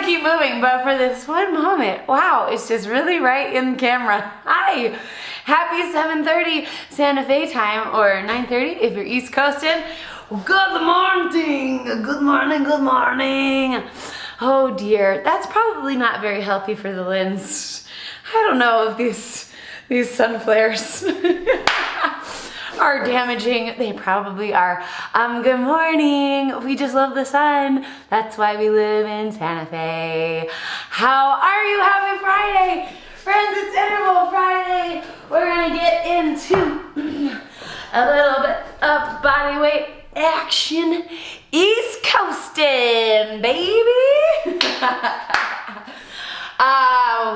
gonna keep moving, but for this one moment, wow, it's just really right in camera. Hi, happy 7:30 Santa Fe time, or 9:30 if you're East Coastin'. Good morning, good morning, good morning. Oh dear, that's probably not very healthy for the lens. I don't know if these sun flares are damaging. They probably are. Good morning. We just love the sun. That's why we live in Santa Fe. How are you? Happy Friday. Friends, it's Interval Friday. We're gonna get into a little bit of body weight action. East Coastin', baby.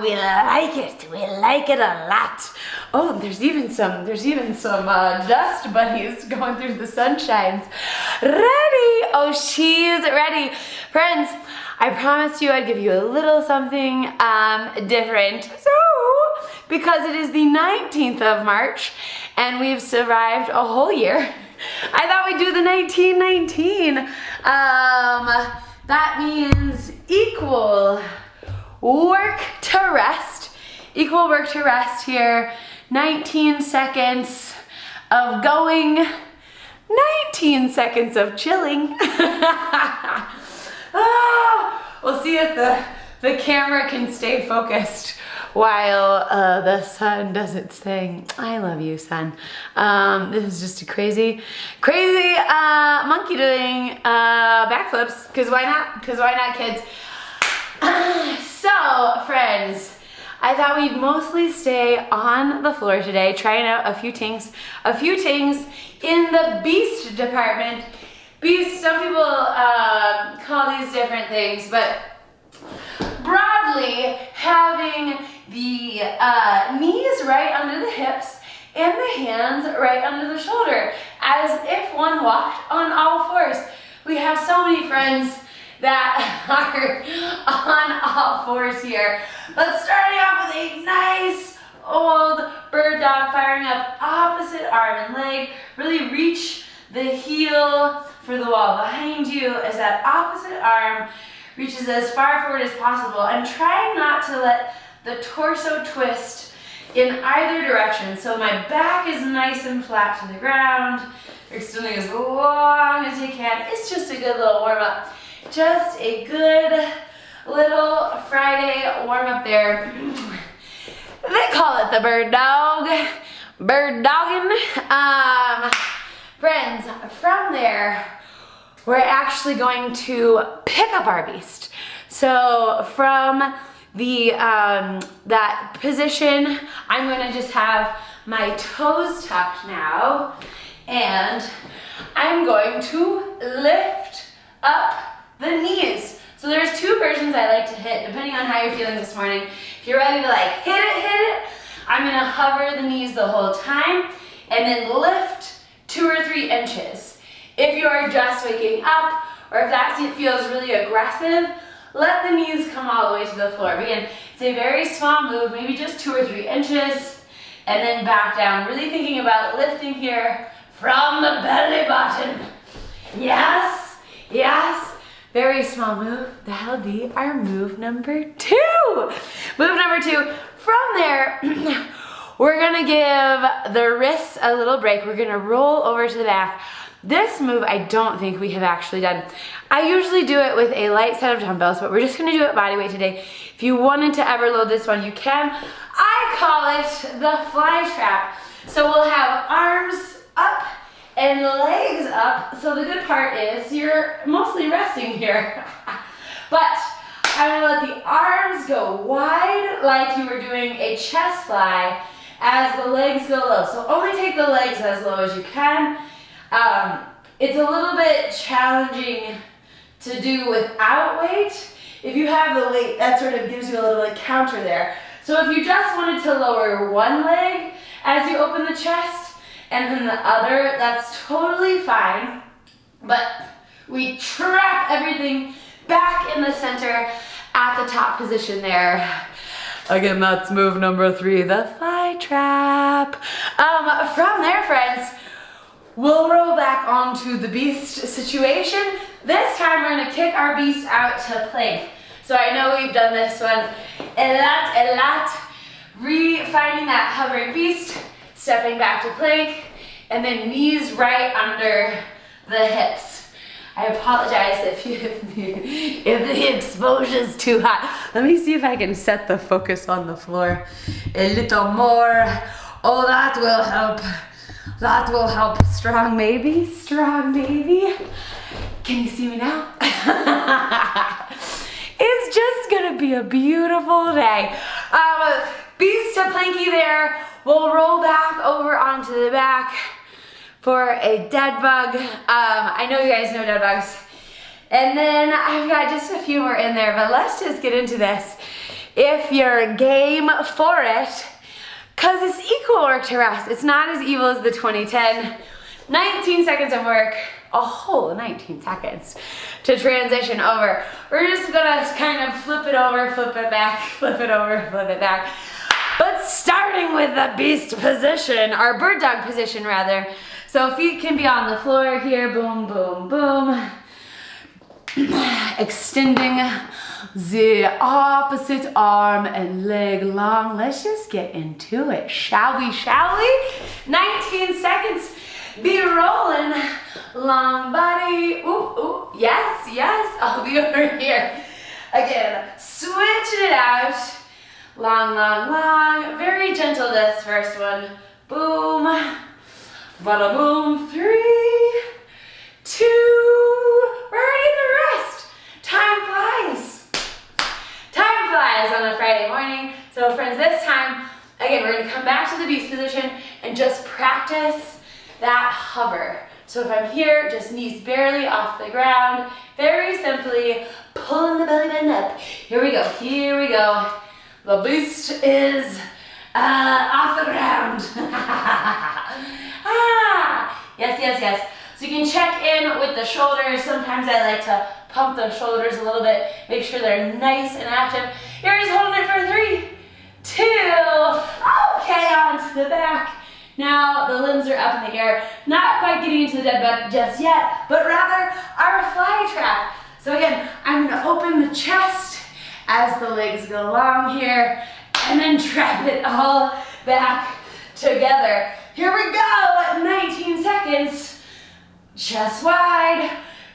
We like it. We like it a lot. Oh, there's even some dust bunnies going through the sunshines. Ready? Oh, she's ready. Friends, I promised you I'd give you a little something different. So, because it is the 19th of March and we've survived a whole year, I thought we'd do the 1919. That means equal work to rest. Equal work to rest here. 19 seconds of going, 19 seconds of chilling. We'll see if the camera can stay focused while the sun does its thing. I love you, sun. This is just a crazy monkey doing backflips, because why not? Because why not, kids? So, friends, I thought we'd mostly stay on the floor today, trying out a few things in the beast department. Beast, some people call these different things, but broadly, having the knees right under the hips and the hands right under the shoulder, as if one walked on all fours. We have so many friends that are on all fours here. But starting off with a nice old bird dog, firing up opposite arm and leg. Really reach the heel for the wall behind you as that opposite arm reaches as far forward as possible. I'm trying not to let the torso twist in either direction. So my back is nice and flat to the ground. Extending as long as you can. It's just a good little warm up. Just a good little Friday warm up there. They call it the bird dog. Bird dogging. Friends, from there, we're actually going to pick up our beast. So from the that position, I'm gonna just have my toes tucked now, and I'm going to lift up the knees. So there's two versions I like to hit, depending on how you're feeling this morning. If you're ready to like hit it, I'm gonna hover the knees the whole time and then lift 2 or 3 inches. If you are just waking up, or if that feels really aggressive, let the knees come all the way to the floor. Again, it's a very small move, maybe just 2 or 3 inches, and then back down. Really thinking about lifting here from the belly button. Yes, yes. Very small move. That'll be our move number 2. Move number 2. From there, we're gonna give the wrists a little break. We're gonna roll over to the back. This move I don't think we have actually done. I usually do it with a light set of dumbbells, but we're just gonna do it body weight today. If you wanted to ever load this one, you can. I call it the fly trap. So we'll have arms up and legs up. So the good part is you're mostly resting here. But I'm gonna let the arms go wide like you were doing a chest fly as the legs go low. So only take the legs as low as you can. It's a little bit challenging to do without weight. If you have the weight, that sort of gives you a little bit counter there. So if you just wanted to lower one leg as you open the chest, and then the other, that's totally fine. But we trap everything back in the center at the top position there. Again, that's move number 3, the fly trap. From there, friends, we'll roll back onto the beast situation. This time we're gonna kick our beast out to plank. So I know we've done this one a lot. Finding that hovering beast, stepping back to plank, and then knees right under the hips. I apologize if the exposure is too hot. Let me see if I can set the focus on the floor a little more. Oh, that will help. That will help. Strong maybe, strong maybe. Can you see me now? It's just gonna be a beautiful day. Beast to planky there. We'll roll back over onto the back for a dead bug. I know you guys know dead bugs. And then I've got just a few more in there, but let's just get into this. If you're game for it, cause it's equal work to rest. It's not as evil as the 2010. 19 seconds of work, a whole 19 seconds to transition over. We're just gonna kind of flip it over, flip it back, flip it over, flip it back. But starting with the beast position, or bird dog position rather. So feet can be on the floor here, boom, boom, boom. Extending the opposite arm and leg long. Let's just get into it, shall we, shall we? 19 seconds, be rolling. Long body, ooh, ooh, yes, yes, I'll be over here. Again, switching it out. Long, long, long, very gentle this first one. Boom, bada boom, 3, 2, we're already in the rest. Time flies. Time flies on a Friday morning. So friends, this time, again, we're gonna come back to the beast position and just practice that hover. So if I'm here, just knees barely off the ground, very simply pulling the belly button up. Here we go, here we go. The beast is off the ground. Yes, yes, yes. So you can check in with the shoulders. Sometimes I like to pump the shoulders a little bit, make sure they're nice and active. You're just holding it for 3, 2, okay, on to the back. Now the limbs are up in the air, not quite getting into the dead bug just yet, but rather our fly trap. So again, I'm gonna open the chest as the legs go long here, and then trap it all back together. Here we go, 19 seconds, chest wide,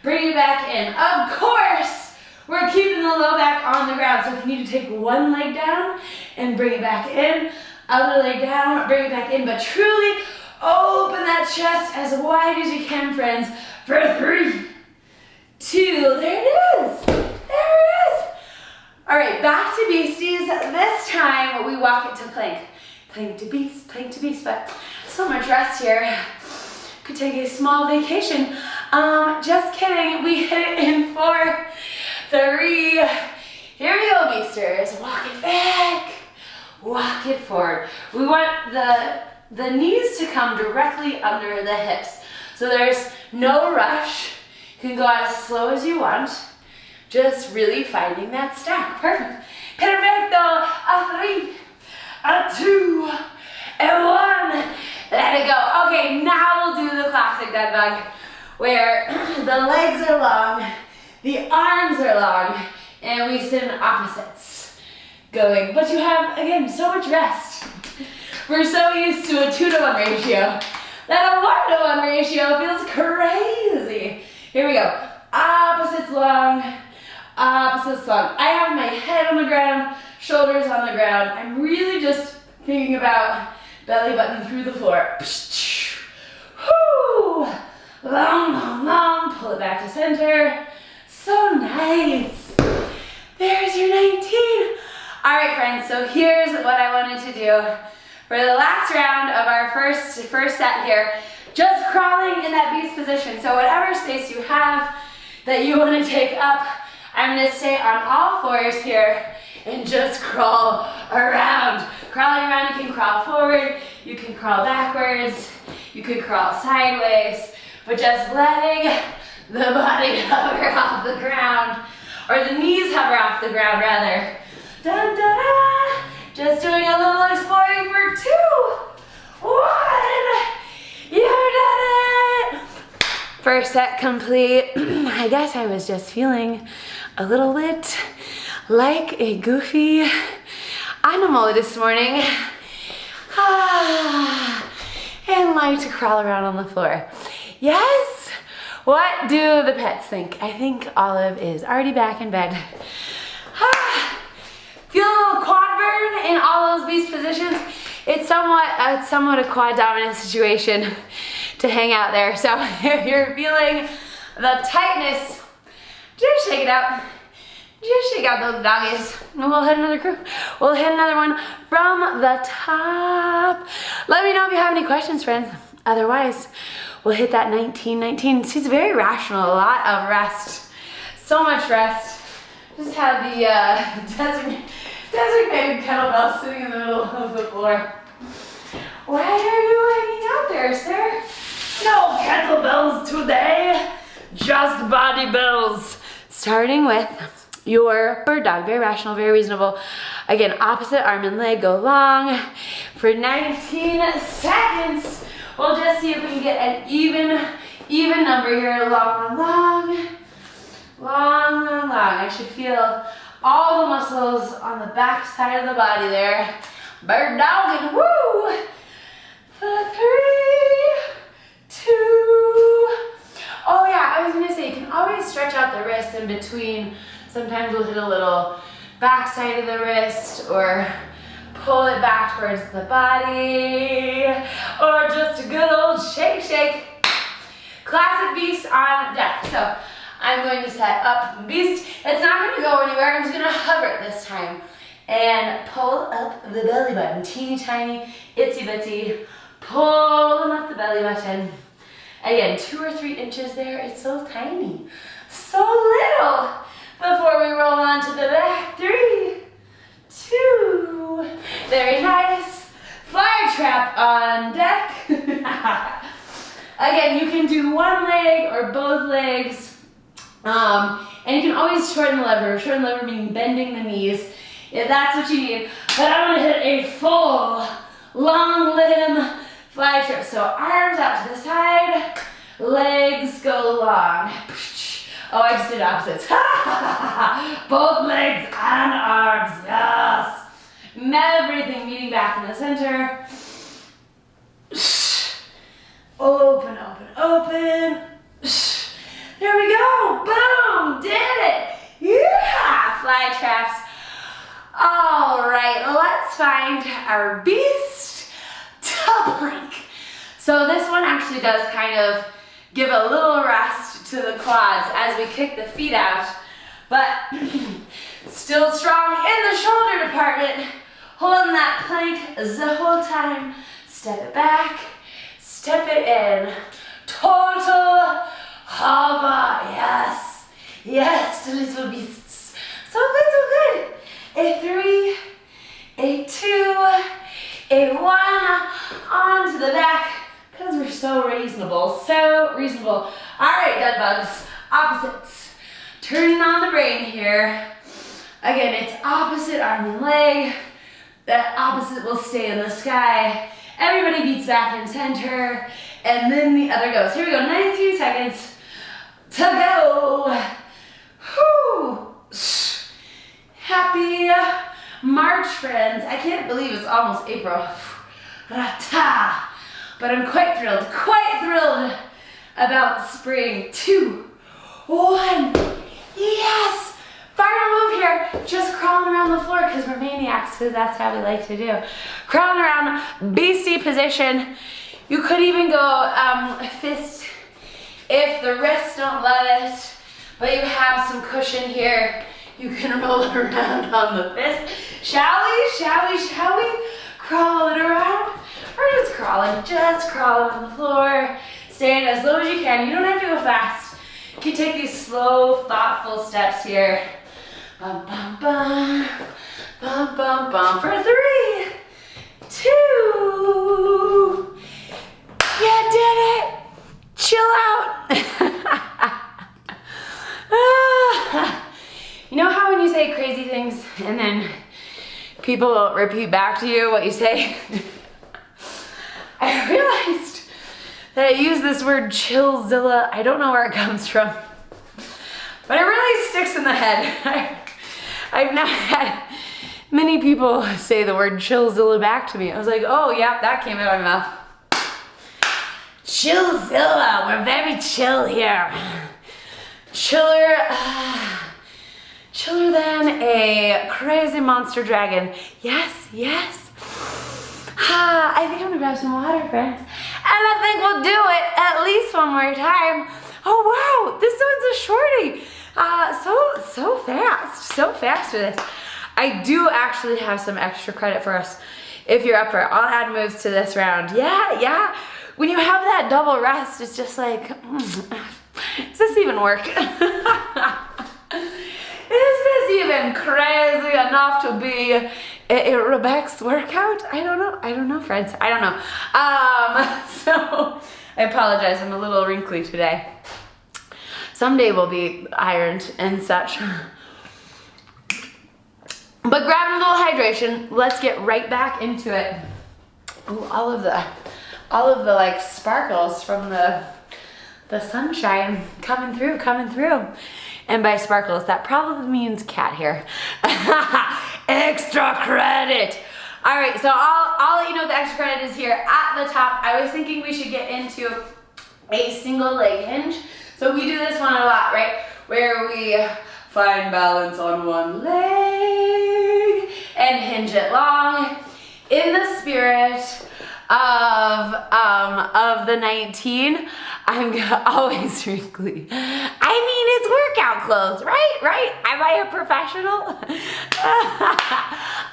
bring it back in. Of course, we're keeping the low back on the ground, so if you need to take one leg down and bring it back in, other leg down, bring it back in, but truly open that chest as wide as you can, friends, for 3, 2, there it is, there it is. All right, back to beasties. This time we walk it to plank. Plank to beast, but so much rest here. Could take a small vacation. Just kidding, we hit it in 4, 3. Here we go, beasters. Walk it back, walk it forward. We want the knees to come directly under the hips. So there's no rush. You can go as slow as you want. Just really finding that stack. Perfect. Perfecto. A 3, a 2, and 1. Let it go. Okay, now we'll do the classic dead bug, where the legs are long, the arms are long, and we sit in opposites going. But you have, again, so much rest. We're so used to a 2-to-1 ratio that a 1-to-1 ratio feels crazy. Here we go. Opposites long, opposites long. I have my head on the ground, shoulders on the ground. I'm really just thinking about belly button through the floor. Whoo! Long, long, long. Pull it back to center. So nice. There's your 19. All right, friends, so here's what I wanted to do. For the last round of our first set here, just crawling in that beast position. So whatever space you have that you want to take up, I'm going to stay on all fours here and just crawl around. Crawling around, you can crawl forward, you can crawl backwards, you can crawl sideways, but just letting the body hover off the ground, or the knees hover off the ground rather. Dun, dun, dun. Just doing a little exploring for 2, 1. You done it! First set complete. I guess I was just feeling a little bit like a goofy animal this morning. And like to crawl around on the floor. Yes? What do the pets think? I think Olive is already back in bed. Feel a little quad burn in all those beast positions. It's somewhat a quad dominant situation to hang out there. So if you're feeling the tightness, just shake it out. Just shake out those doggies. And we'll hit another one from the top. Let me know if you have any questions, friends. Otherwise, we'll hit that 19. She's very rational, a lot of rest. So much rest. Just have the designated kettlebell sitting in the middle of the floor. Why are you hanging out there, sir? No kettlebells today, just body bells. Starting with your bird dog, very rational, very reasonable. Again, opposite arm and leg go long for 19 seconds. We'll just see if we can get an even number here. Long. I should feel all the muscles on the back side of the body there. Bird dog and woo! For 3, 2. Oh yeah, I was gonna say, you can always stretch out the wrist in between. Sometimes we'll hit a little back side of the wrist or pull it back towards the body, or just a good old shake. Classic beast on deck. So I'm going to set up beast. It's not going to go anywhere. I'm just going to hover it this time and pull up the belly button. Teeny tiny, itsy bitsy. Pulling up the belly button. Again, 2 or 3 inches there. It's so tiny, so little. Before we roll on to the back, 3, 2. Very nice. Fly trap on deck. Again, you can do one leg or both legs. And you can always shorten the lever. Shorten the lever meaning bending the knees if that's what you need. But I'm gonna hit a full long limb fly trap. So arms out to the side, legs go long. Oh, I just did opposites. Both legs and arms, yes. Everything meeting back in the center. Open. There we go, boom, did it. Yeah, fly traps. All right, let's find our beast to plank. So this one actually does kind of give a little rest to the quads as we kick the feet out, but still strong in the shoulder department, holding that plank the whole time. Step it back, step it in. Total hover, yes, to little beasts. So good. A 3, a 2, a 1, onto the back, because we're so reasonable. All right, dead bugs, opposites. Turning on the brain here. Again, it's opposite arm and leg. That opposite will stay in the sky. Everybody beats back in center, and then the other goes. Here we go, 19 seconds to go. Whew. Happy March, friends. I can't believe it's almost April. But I'm quite thrilled about spring. 2, 1, yes! Final move here, just crawling around the floor because we're maniacs, because that's how we like to do. Crawling around, beastie position. You could even go fist if the wrists don't let it, but you have some cushion here. You can roll around on the fist. Shall we? Crawl it around. We're just crawling on the floor. Staying as low as you can. You don't have to go fast. You can take these slow, thoughtful steps here. Bum, bum, bum. Bum, bum, bum. For 3, 2. You did it. Chill out. You know how when you say crazy things and then people repeat back to you what you say? I realized that I use this word chillzilla. I don't know where it comes from, but it really sticks in the head. I I've now had many people say the word chillzilla back to me. I was like, oh yeah, that came out of my mouth. Chillzilla, we're very chill here. Chiller than a crazy monster dragon. Yes, yes. I think I'm gonna grab some water, friends. And I think we'll do it at least one more time. Oh wow, this one's a shorty. So fast for this. I do actually have some extra credit for us if you're up for it. I'll add moves to this round. Yeah. When you have that double rest, it's just like, does this even work? Is this even crazy enough to be a Rebx workout? I don't know, friends. I don't know. So I apologize, I'm a little wrinkly today. Someday we'll be ironed and such. But grabbing a little hydration, let's get right back into it. Ooh, all of the like sparkles from the sunshine coming through. And by sparkles, that probably means cat hair. Extra credit. All right, so I'll let you know what the extra credit is here at the top. I was thinking we should get into a single leg hinge. So we do this one a lot, right? Where we find balance on one leg and hinge it long in the spirit of the 19. I'm always wrinkly. I mean, it's workout clothes, right? Am I a professional?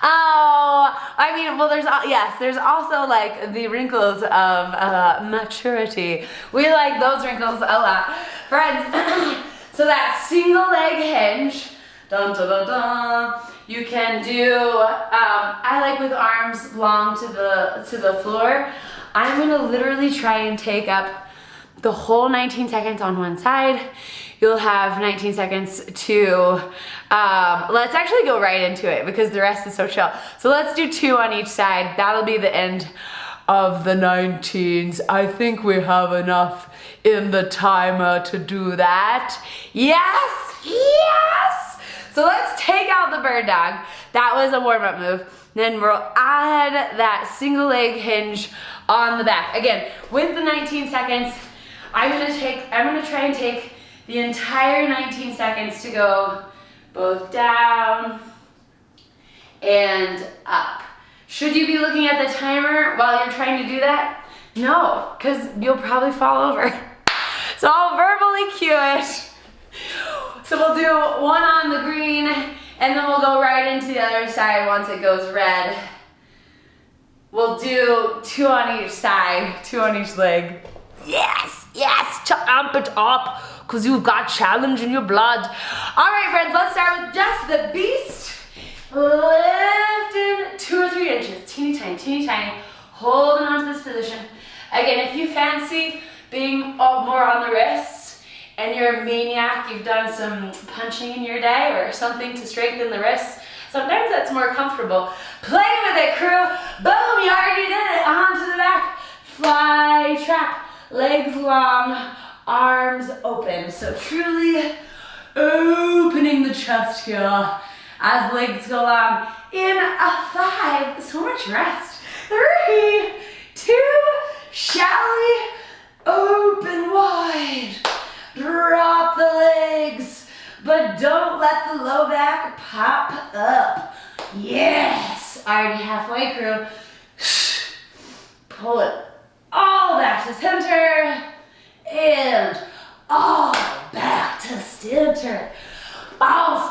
Oh, I mean, well, there's also like the wrinkles of maturity. We like those wrinkles a lot. Friends, so that single leg hinge, dun dun dun dun, you can do, I like with arms long to the floor. I'm gonna literally try and take up the whole 19 seconds on one side. You'll have 19 seconds to, let's actually go right into it because the rest is so chill. So let's do 2 on each side. That'll be the end of the 19s. I think we have enough in the timer to do that. Yes. So let's take out the bird dog. That was a warm-up move. Then we'll add that single leg hinge on the back. Again, with the 19 seconds, I'm gonna try and take the entire 19 seconds to go both down and up. Should you be looking at the timer while you're trying to do that? No, because you'll probably fall over. So I'll verbally cue it. So we'll do 1 on the green and then we'll go right into the other side once it goes red. We'll do 2 on each side, 2 on each leg. Yes, to amp it up, because you've got challenge in your blood. All right, friends, let's start with just the beast. Lifting 2 or 3 inches, teeny tiny, holding on to this position. Again, if you fancy being more on the wrists and you're a maniac, you've done some punching in your day or something to strengthen the wrists, sometimes that's more comfortable. Play with it, crew. Boom, you already did it. Onto the back. Fly trap. Legs long, arms open. So truly opening the chest here as legs go long. In a 5, so much rest. 3, 2, shall we? Open wide. Drop the legs, but don't let the low back pop up. Yes, already halfway, crew. Pull it all back to center and all back to center. Bounce.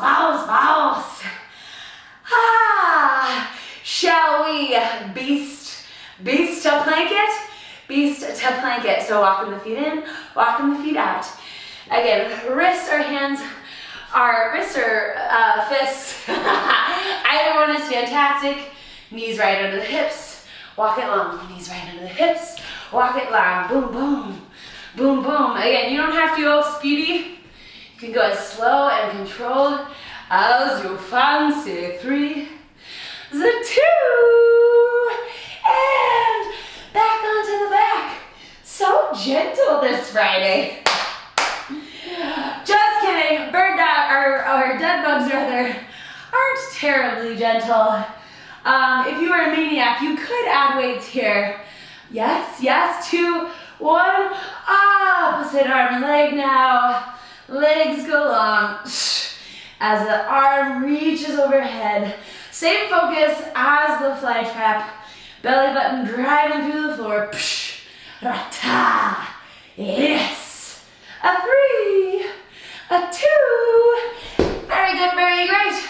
Shall we beast to plank it? Beast to plank it. So walking the feet in, walking the feet out. Again, wrists or hands, wrists or fists. Either one is fantastic. Knees right under the hips. Walk it long. Knees right under the hips. Walk it long. Boom, boom. Boom, boom. Again, you don't have to go speedy. You can go as slow and controlled as you fancy. 3, 2, and back onto the back. So gentle this Friday. Just kidding. Bird dog, or dead bugs rather, aren't terribly gentle. If you are a maniac, you could add weights here. Yes, yes, 2, 1, opposite arm and leg now. Legs go long as the arm reaches overhead. Same focus as the fly trap. Belly button driving through the floor. Rata. Yes. A 3, a 2. Very good, very great.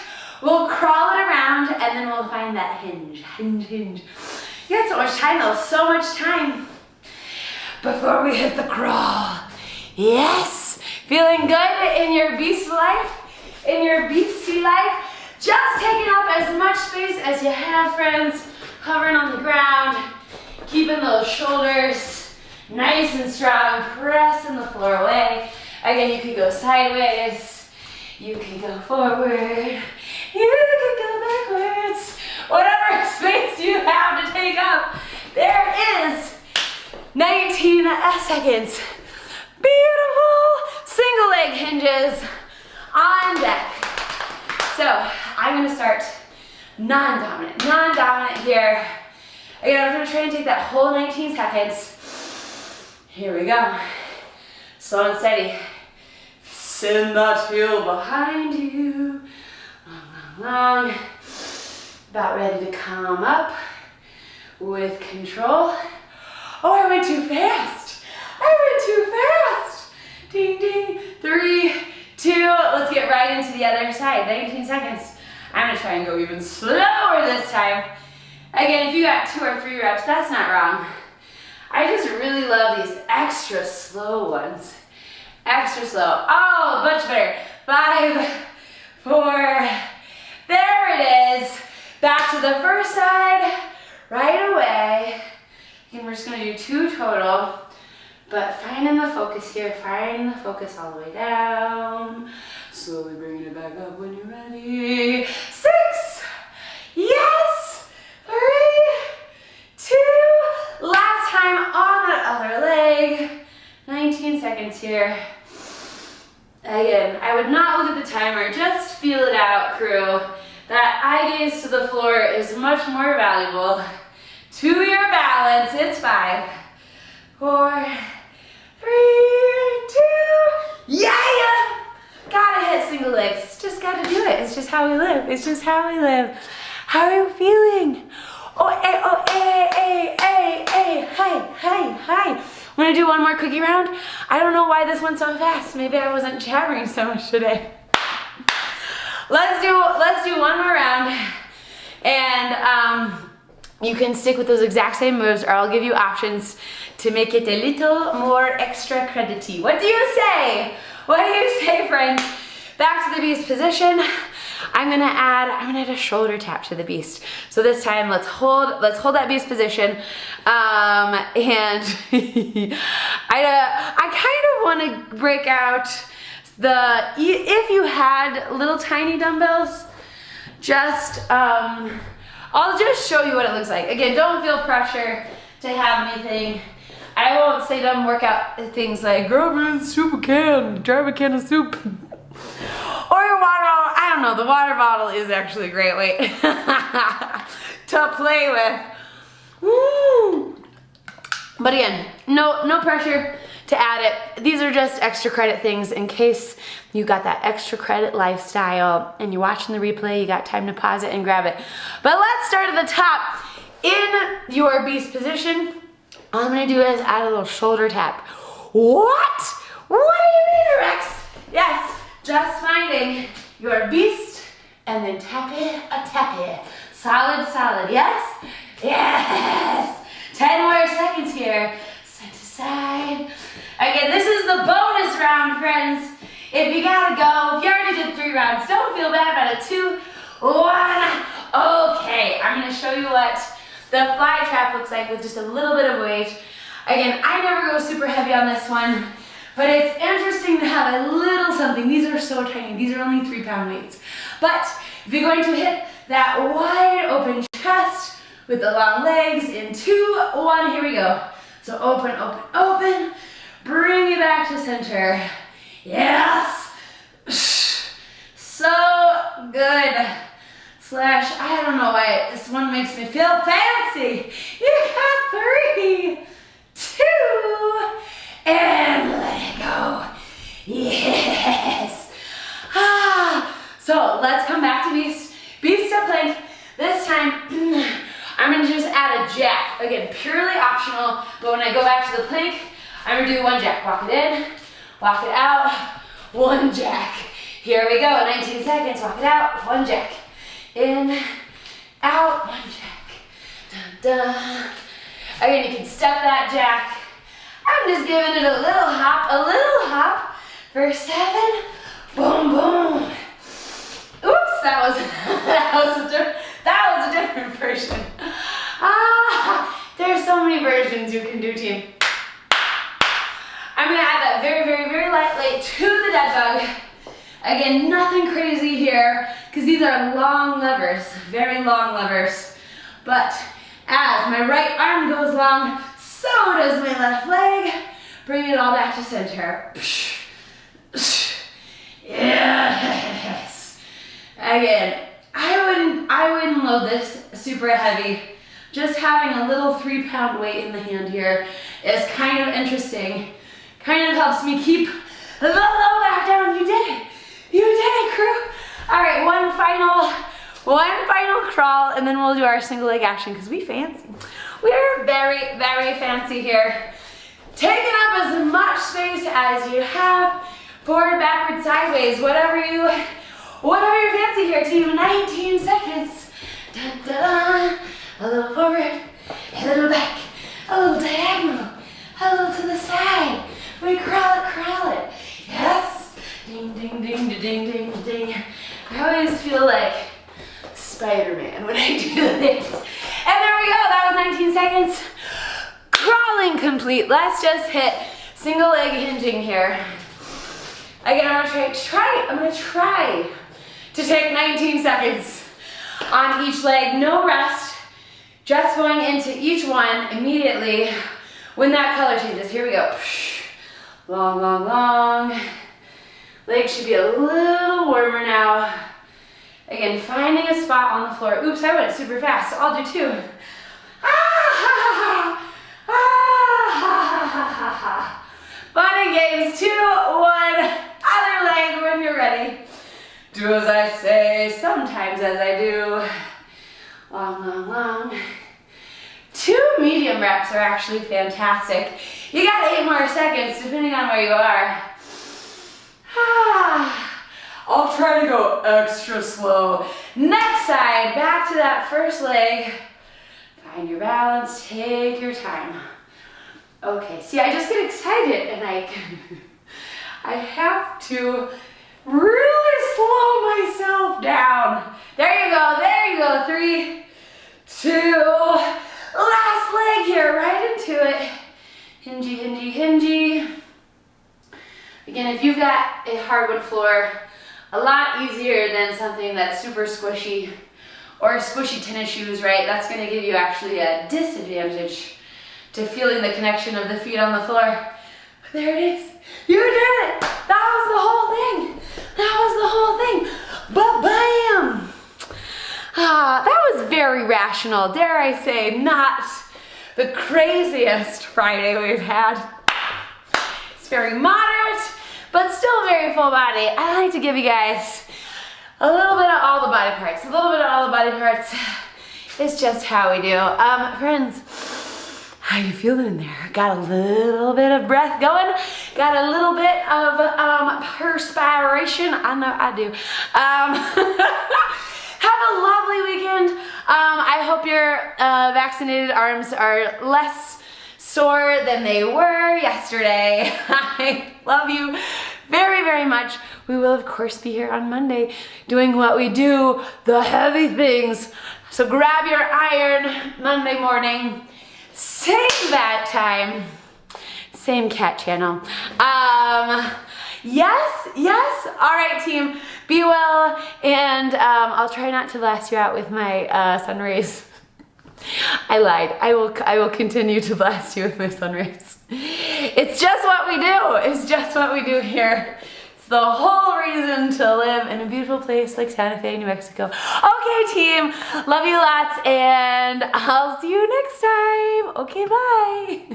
We'll crawl it around and then we'll find that hinge. Hinge. You got so much time though, so much time before we hit the crawl. Yes. Feeling good in your beast life, in your beastie life. Just taking up as much space as you have, friends. Hovering on the ground, keeping those shoulders nice and strong, pressing the floor away. Again, you could go sideways, you can go forward, you can go backwards. Whatever space you have to take up, there is 19 seconds. Beautiful single leg hinges on deck. So I'm gonna start non-dominant here. Again, I'm gonna try and take that whole 19 seconds. Here we go. Slow and steady. Send that heel behind you. Long. About ready to come up with control. Oh, I went too fast. Ding, ding. 3, 2. Let's get right into the other side. 19 seconds. I'm gonna try and go even slower this time. Again, if you got 2 or 3 reps, that's not wrong. I just really love these extra slow ones. Extra slow. Oh, much better. 5, 4. There it is. Back to the first side right away. And we're just gonna do 2 total. But finding the focus here, finding the focus all the way down. Slowly bringing it back up when you're ready. 6, yes, 3, 2, last time on that other leg. 19 seconds here. Again, I would not look at the timer, just feel it out, crew. That eye gaze to the floor is much more valuable to your balance. It's 5, 4, 3, 2, yeah! Gotta hit single legs, just gotta do it. It's just how we live, it's just how we live. How are you feeling? Oh, hi. I'm gonna do one more cookie round. I don't know why this went so fast. Maybe I wasn't jabbering so much today. Let's do one more round. And you can stick with those exact same moves, or I'll give you options to make it a little more extra credity. What do you say? What do you say, friends? Back to the beast position. I'm gonna add a shoulder tap to the beast. So this time, let's hold that beast position. And I kind of want to break out if you had little tiny dumbbells, I'll just show you what it looks like. Again, don't feel pressure to have anything. I won't say dumb workout things like grab a soup can, grab a can of soup. Or your water bottle. I don't know, the water bottle is actually a great way to play with. Woo. But again, no pressure to add it. These are just extra credit things in case you got that extra credit lifestyle and you're watching the replay, you got time to pause it and grab it. But let's start at the top. In your beast position, all I'm gonna do is add a little shoulder tap. What? What do you mean, Rex? Yes, just finding your beast and then tap it. Solid, yes? Yes! 10 more seconds here. Side to side. Again, this is the bonus round, friends. If you gotta go, if you already did 3 rounds, don't feel bad about it. 2, 1. Okay, I'm gonna show you what the fly trap looks like with just a little bit of weight. Again, I never go super heavy on this one, but it's interesting to have a little something. These are so tiny. These are only 3-pound weights. But if you're going to hit that wide open chest with the long legs in 2, 1, here we go. So open. Bring you back to center. Yes. So good. slash, I don't know why this one makes me feel fancy. You got 3, 2, and let it go. Yes. So let's come back to beast step plank. This time, I'm gonna just add a jack. Again, purely optional, but when I go back to the plank, I'm gonna do 1 jack. Walk it in, walk it out, 1 jack. Here we go, 19 seconds, walk it out, 1 jack. In, out, 1 jack. Dun, dun. Again, you can step that jack. I'm just giving it a little hop for 7. Boom, boom. Oops, that was a different version. There's so many versions you can do, team. I'm gonna add that very, very, very lightly to the dead bug. Again, nothing crazy here, because these are long levers, very long levers. But as my right arm goes long, so does my left leg. Bring it all back to center. Yes. Again, I wouldn't load this super heavy. Just having a little 3-pound weight in the hand here is kind of interesting. Kind of helps me keep the low back down. You did it. You did it, crew. All right, one final crawl, and then we'll do our single leg action because we fancy. We're very, very fancy here. Taking up as much space as you have. Forward, backward, sideways, whatever you're fancy here, team. 19 seconds. Dun, dun, dun. A little forward, a little back, a little diagonal, a little to the side. We crawl it. Yes. Ding, ding, ding, ding, ding, ding. I always feel like Spider-Man when I do this. And there we go, that was 19 seconds. Crawling complete. Let's just hit single leg hinging here. Again, I'm gonna try to take 19 seconds on each leg, no rest. Just going into each one immediately when that color changes. Here we go. Long, long, long. Legs should be a little warmer now. Again, finding a spot on the floor. Oops, I went super fast, so I'll do 2. Fun and games, 2, 1. Other leg when you're ready. Do as I say, sometimes as I do. Long, long, long. 2 medium reps are actually fantastic. You got 8 more seconds depending on where you are. I'll try to go extra slow. Next side, back to that first leg. Find your balance, take your time. Okay, see, I just get excited and I have to really slow myself down. There you go, 3, 2, last leg here, right into it. Hingy, hingy, hingy. Again, if you've got a hardwood floor, a lot easier than something that's super squishy or squishy tennis shoes, right? That's gonna give you actually a disadvantage to feeling the connection of the feet on the floor. There it is. You did it. That was the whole thing. That was the whole thing. But bam! That was very rational. Dare I say, not the craziest Friday we've had. It's very moderate, but still very full body. I like to give you guys a little bit of all the body parts. A little bit of all the body parts. It's just how we do. Friends, how you feeling in there? Got a little bit of breath going? Got a little bit of perspiration? I know I do. Have a lovely weekend. I hope your vaccinated arms are less sore than they were yesterday. I love you very, very much. We will, of course, be here on Monday doing what we do, the heavy things. So grab your iron Monday morning. Same bat time, same cat channel. Yes. All right, team. Be well, and I'll try not to blast you out with my sun rays. I lied. I will continue to blast you with my sun rays. It's just what we do. It's just what we do here. It's the whole reason to live in a beautiful place like Santa Fe, New Mexico. Okay, team, love you lots, and I'll see you next time. Okay, bye.